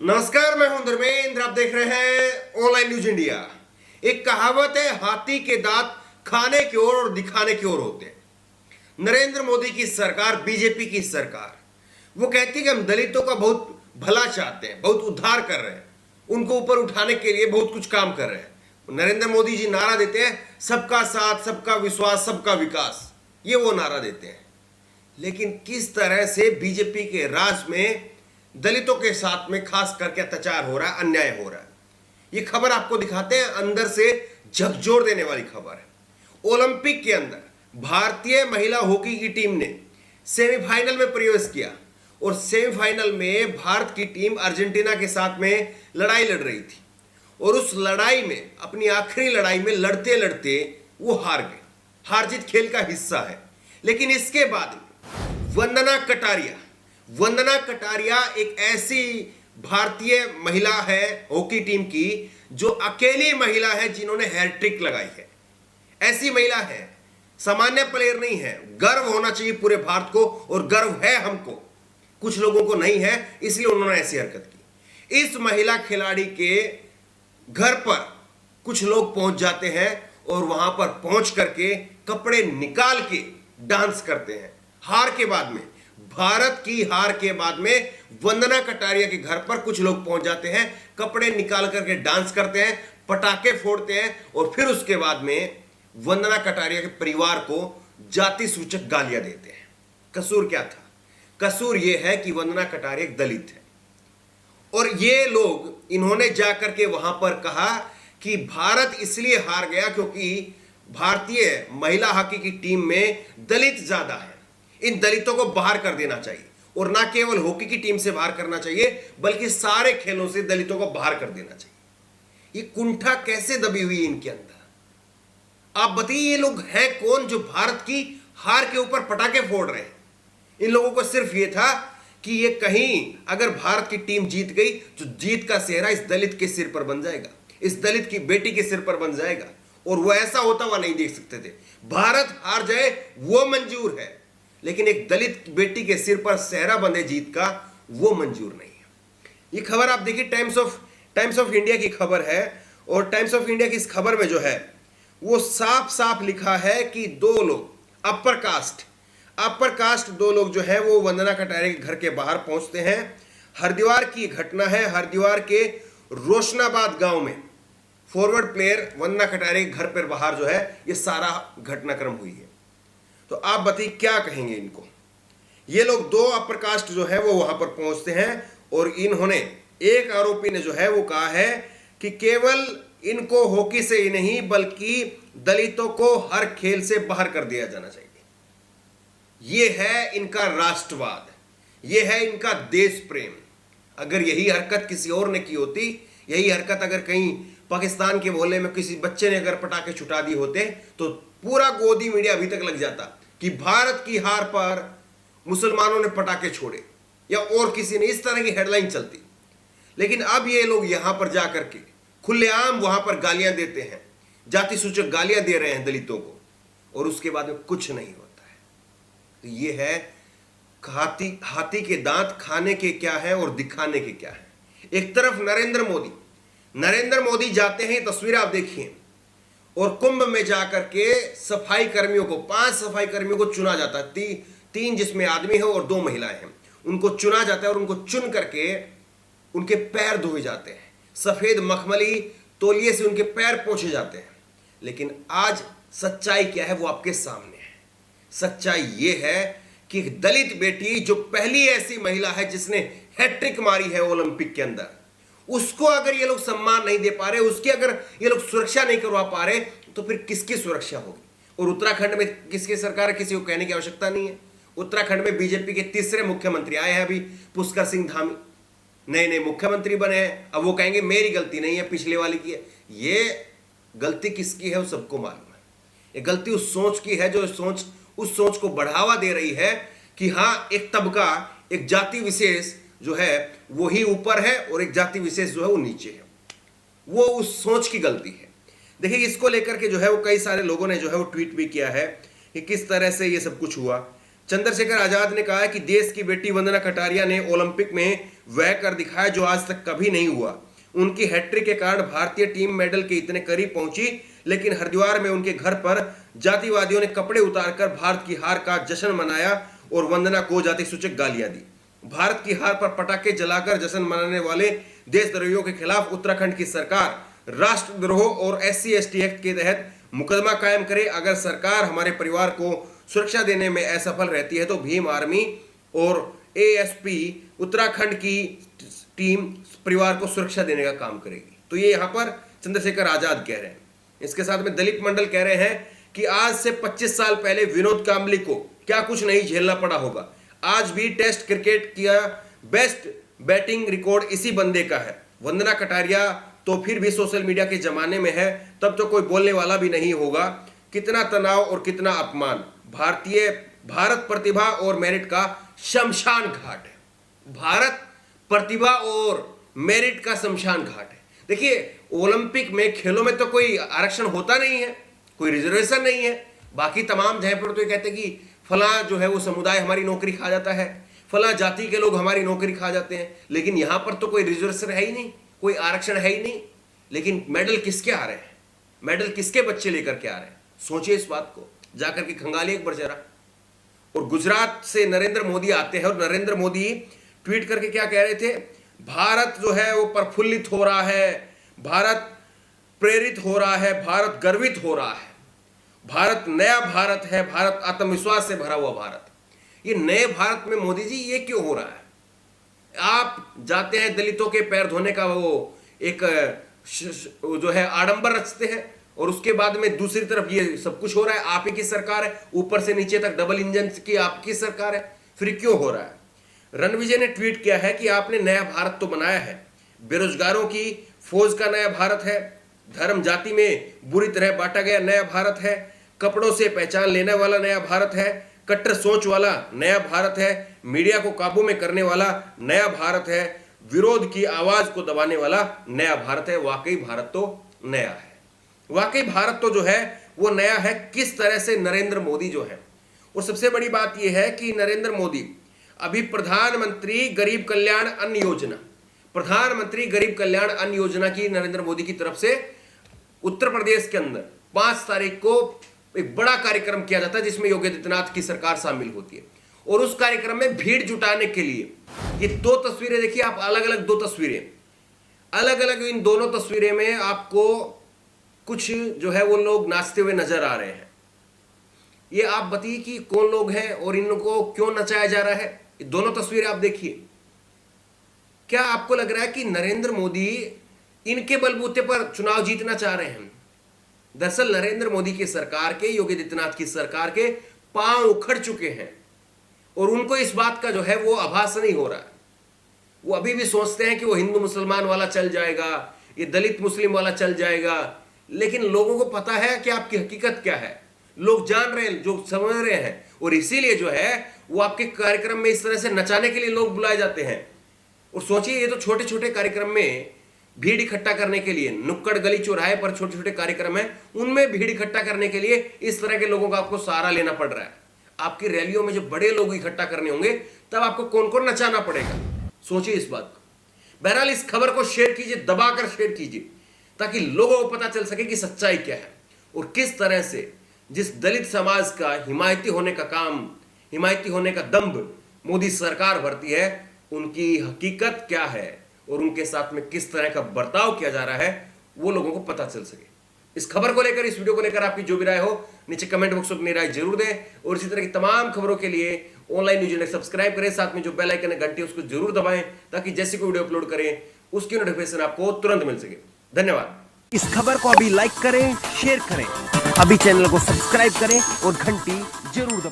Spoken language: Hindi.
नमस्कार, मैं हूं धर्मेंद्र। आप देख रहे हैं ऑनलाइन न्यूज इंडिया। एक कहावत है, हाथी के दांत खाने की ओर और दिखाने की ओर होते हैं। नरेंद्र मोदी की सरकार, बीजेपी की सरकार, वो कहती है कि हम दलितों का बहुत भला चाहते हैं, बहुत उद्धार कर रहे हैं, उनको ऊपर उठाने के लिए बहुत कुछ काम कर रहे हैं। नरेंद्र मोदी जी नारा देते हैं, सबका साथ, सबका विश्वास, सबका विकास, ये वो नारा देते हैं। लेकिन किस तरह से बीजेपी के राज में दलितों के साथ में खास करके अत्याचार हो रहा है, अन्याय हो रहा है, ये खबर आपको दिखाते हैं। अंदर से झकझोर देने वाली खबर है। ओलंपिक के अंदर भारतीय महिला हॉकी की टीम ने सेमीफाइनल में प्रवेश किया और सेमीफाइनल में भारत की टीम अर्जेंटीना के साथ में लड़ाई लड़ रही थी और उस लड़ाई में, अपनी आखिरी लड़ाई में लड़ते लड़ते वो हार गए। हार जीत खेल का हिस्सा है। लेकिन इसके बाद वंदना कटारिया एक ऐसी भारतीय महिला है हॉकी टीम की जो अकेली महिला है जिन्होंने हैट्रिक लगाई है। ऐसी महिला है, सामान्य प्लेयर नहीं है। गर्व होना चाहिए पूरे भारत को और गर्व है हमको, कुछ लोगों को नहीं है, इसलिए उन्होंने ऐसी हरकत की। इस महिला खिलाड़ी के घर पर कुछ लोग पहुंच जाते हैं और वहां पर पहुंच करके कपड़े निकाल के डांस करते हैं। हार के बाद में, भारत की हार के बाद में वंदना कटारिया के घर पर कुछ लोग पहुंच जाते हैं, कपड़े निकाल करके डांस करते हैं, पटाखे फोड़ते हैं और फिर उसके बाद में वंदना कटारिया के परिवार को जाति सूचक गालियां देते हैं। कसूर क्या था? कसूर यह है कि वंदना कटारिया एक दलित है और ये लोग, इन्होंने जाकर के वहां पर कहा कि भारत इसलिए हार गया क्योंकि भारतीय महिला हॉकी की टीम में दलित ज्यादा है, इन दलितों को बाहर कर देना चाहिए। और ना केवल हॉकी की टीम से बाहर करना चाहिए बल्कि सारे खेलों से दलितों को बाहर कर देना चाहिए। ये कुंठा कैसे दबी हुई है इनके अंदर? आप बताइए, ये लोग हैं कौन जो भारत की हार के ऊपर पटाखे फोड़ रहे हैं? इन लोगों को सिर्फ ये था कि ये कहीं अगर भारत की टीम जीत गई तो जीत का सेहरा इस दलित के सिर पर बन जाएगा, इस दलित की बेटी के सिर पर बन जाएगा। और वो ऐसा होता हुआ नहीं देख सकते थे। भारत हार जाए वो मंजूर है, लेकिन एक दलित बेटी के सिर पर सेहरा बंधे जीत का, वो मंजूर नहीं है। ये खबर आप देखिए, टाइम्स ऑफ इंडिया की खबर है और टाइम्स ऑफ इंडिया की इस खबर में जो है वो साफ साफ लिखा है कि दो लोग अपर कास्ट दो लोग जो है वो वंदना कटारिया के घर के बाहर पहुंचते हैं। हरिद्वार की घटना है। हरिद्वार के रोशनाबाद गांव में फॉरवर्ड प्लेयर वंदना कटारिया के घर पर बाहर जो है ये सारा घटनाक्रम हुई है। तो आप बताइए क्या कहेंगे इनको? ये लोग दो अपर कास्ट जो है वो वहां पर पहुंचते हैं और इन्होंने, एक आरोपी ने जो है वो कहा है कि केवल इनको हॉकी से ही नहीं बल्कि दलितों को हर खेल से बाहर कर दिया जाना चाहिए। ये है इनका राष्ट्रवाद, ये है इनका देश प्रेम। अगर यही हरकत किसी और ने की होती, यही हरकत अगर कहीं पाकिस्तान के मोहल्ले में किसी बच्चे ने अगर पटाखे छुटा दिए होते तो पूरा गोदी मीडिया अभी तक लग जाता कि भारत की हार पर मुसलमानों ने पटाखे छोड़े, या और किसी ने, इस तरह की हेडलाइन चलती। लेकिन अब ये लोग यहां पर जाकर के खुलेआम वहां पर गालियां देते हैं, जाति सूचक गालियां दे रहे हैं दलितों को, और उसके बाद में कुछ नहीं होता है। तो ये है हाथी के दांत खाने के क्या है और दिखाने के क्या है। एक तरफ नरेंद्र मोदी जाते हैं, तस्वीरें आप देखिए, और कुंभ में जाकर के सफाई कर्मियों को, 5 सफाई कर्मियों को चुना जाता है, 3 जिसमें आदमी है और 2 महिलाएं हैं, उनको चुना जाता है और उनको चुन करके उनके पैर धोए जाते हैं, सफेद मखमली तौलिए से उनके पैर पोंछे जाते हैं। लेकिन आज सच्चाई क्या है वो आपके सामने है। सच्चाई ये है कि दलित बेटी, जो पहली ऐसी महिला है जिसने हैट्रिक मारी है ओलंपिक के अंदर, उसको अगर ये लोग सम्मान नहीं दे पा रहे, उसकी अगर ये लोग सुरक्षा नहीं करवा पा रहे, तो फिर किसकी सुरक्षा होगी? और उत्तराखंड में किसकी सरकार है, किसी को कहने की आवश्यकता नहीं है। उत्तराखंड में बीजेपी के तीसरे मुख्यमंत्री आए हैं अभी, पुष्कर सिंह धामी, नए मुख्यमंत्री बने हैं। अब वो कहेंगे मेरी गलती नहीं है, पिछले वाली की है। ये गलती किसकी है वो सबको मालूम है। ये गलती उस सोच की है जो उस सोच को बढ़ावा दे रही है कि हाँ, एक तबका, एक जाति विशेष जो है वो ही ऊपर है और एक जाति विशेष जो है वो नीचे है। वो उस सोच की गलती है। देखिए, इसको लेकर के जो है वो कई सारे लोगों ने जो है वो ट्वीट भी किया है कि किस तरह से ये सब कुछ हुआ। चंद्रशेखर आजाद ने कहा है कि देश की बेटी वंदना कटारिया ने ओलंपिक में वह कर दिखाया जो आज तक कभी नहीं हुआ। उनकी हैट्रिक के कारण भारतीय टीम मेडल के इतने करीब पहुंची, लेकिन हरिद्वार में उनके घर पर जातिवादियों ने कपड़े उतारकर भारत की हार का जश्न मनाया और वंदना को जाति सूचक गालियां दी। भारत की हार पर पटाखे जलाकर जश्न मनाने वाले देशद्रोहियों के खिलाफ उत्तराखंड की सरकार राष्ट्रद्रोह और SC/ST एक्ट के तहत मुकदमा कायम करे। अगर सरकार हमारे परिवार को सुरक्षा देने में असफल रहती है तो भीम आर्मी और ASP उत्तराखंड की टीम परिवार को सुरक्षा देने का काम करेगी। तो ये यहाँ पर चंद्रशेखर आजाद कह रहे हैं। इसके साथ में दलीप मंडल कह रहे हैं कि आज से 25 साल पहले विनोद कांबली को क्या कुछ नहीं झेलना पड़ा होगा। आज भी टेस्ट क्रिकेट का बेस्ट बैटिंग रिकॉर्ड इसी बंदे का है। वंदना कटारिया तो फिर भी सोशल मीडिया के जमाने में है, तब तो कोई बोलने वाला भी नहीं होगा। कितना तनाव और कितना अपमान। भारत प्रतिभा और मेरिट का शमशान घाट है। भारत प्रतिभा और मेरिट का शमशान घाट है। देखिए, ओलंपिक में खेलों में तो कोई आरक्षण होता नहीं है, कोई रिजर्वेशन नहीं है। बाकी तमाम जगह पर तो ये कहते हैं कि फला जो है वो समुदाय हमारी नौकरी खा जाता है, फला जाति के लोग हमारी नौकरी खा जाते हैं, लेकिन यहां पर तो कोई रिजर्वेशन है ही नहीं, कोई आरक्षण है ही नहीं। लेकिन मेडल किसके आ रहे हैं, मेडल किसके बच्चे लेकर के आ रहे हैं? सोचिए इस बात को, जाकर के खंगालिए एक बार जरा। और गुजरात से नरेंद्र मोदी आते हैं और नरेंद्र मोदी ट्वीट करके क्या कह रहे थे? भारत जो है वो प्रफुल्लित हो रहा है, भारत प्रेरित हो रहा है, भारत गर्वित हो रहा है, भारत नया भारत है, भारत आत्मविश्वास से भरा हुआ भारत। ये नए भारत में मोदी जी ये क्यों हो रहा है? आप जाते हैं दलितों के पैर धोने का वो एक जो है आडंबर रचते हैं और उसके बाद में दूसरी तरफ ये सब कुछ हो रहा है। आप ही की सरकार है, ऊपर से नीचे तक डबल इंजन की आपकी सरकार है, फिर क्यों हो रहा है? रणविजय ने ट्वीट किया है कि आपने नया भारत तो बनाया है, बेरोजगारों की फौज का नया भारत है, धर्म जाति में बुरी तरह बांटा गया नया भारत है, कपड़ों से पहचान लेने वाला नया भारत है, कट्टर सोच वाला नया भारत है, मीडिया को काबू में करने वाला नया भारत है, विरोध की आवाज को दबाने वाला नया भारत है। वाकई भारत तो नया है, वाकई भारत तो जो है वो नया है। किस तरह से नरेंद्र मोदी जो है, और सबसे बड़ी बात यह है कि नरेंद्र मोदी अभी प्रधानमंत्री गरीब कल्याण अन्न योजना, प्रधानमंत्री गरीब कल्याण अन्न योजना की नरेंद्र मोदी की तरफ से उत्तर प्रदेश के अंदर 5 तारीख को एक बड़ा कार्यक्रम किया जाता है जिसमें योगी आदित्यनाथ की सरकार शामिल होती है। और उस कार्यक्रम में भीड़ जुटाने के लिए ये 2 तस्वीरें देखिए आप, अलग अलग 2 तस्वीरें, अलग अलग इन दोनों तस्वीरें में आपको कुछ जो है वो लोग नाचते हुए नजर आ रहे हैं। ये आप बताइए कि कौन लोग हैं और इनको क्यों नचाया जा रहा है? ये दोनों तस्वीरें आप देखिए। क्या आपको लग रहा है कि नरेंद्र मोदी इनके बलबूते पर चुनाव जीतना चाह रहे हैं? दरअसल नरेंद्र मोदी की सरकार के, योगी आदित्यनाथ की सरकार के पांव उखड़ चुके हैं और उनको इस बात का जो है वो आभास नहीं हो रहा है। वो अभी भी सोचते हैं कि वो हिंदू मुसलमान वाला चल जाएगा, ये दलित मुस्लिम वाला चल जाएगा, लेकिन लोगों को पता है कि आपकी हकीकत क्या है। लोग जान रहे हैं, जो समझ रहे हैं, और इसीलिए जो है वो आपके कार्यक्रम में इस तरह से नचाने के लिए लोग बुलाए जाते हैं। और सोचिए, ये तो छोटे छोटे कार्यक्रम में भीड़ इकट्ठा करने के लिए, नुक्कड़ गली चौराहे पर छोटे छोटे कार्यक्रम है, उनमें भीड़ इकट्ठा करने के लिए इस तरह के लोगों का आपको सहारा लेना पड़ रहा है। आपकी रैलियों में जब बड़े लोग इकट्ठा करने होंगे तब आपको कौन कौन नचाना पड़ेगा? सोचिए इस बात को। बहरहाल इस खबर को शेयर कीजिए, दबाकर शेयर कीजिए, ताकि लोगों को पता चल सके कि सच्चाई क्या है और किस तरह से जिस दलित समाज का हिमायती होने का काम, हिमायती होने का दंभ मोदी सरकार भरती है, उनकी हकीकत क्या है और उनके साथ में किस तरह का बर्ताव किया जा रहा है, वो लोगों को पता चल सके। इस खबर को लेकर, इस वीडियो को लेकर आपकी जो भी राय हो नीचे कमेंट बॉक्स में अपनी राय जरूर दें। और इसी तरह की तमाम खबरों के लिए ऑनलाइन न्यूज़ इंडेक्स सब्सक्राइब करें, साथ में जो बेल आइकन है घंटी उसको जरूर दबाएं, ताकि जैसे कोई वीडियो अपलोड करें उसकी नोटिफिकेशन आपको तुरंत मिल सके। धन्यवाद। इस खबर को अभी लाइक करें, शेयर करें, अभी चैनल को सब्सक्राइब करें और घंटी जरूर दबाएं।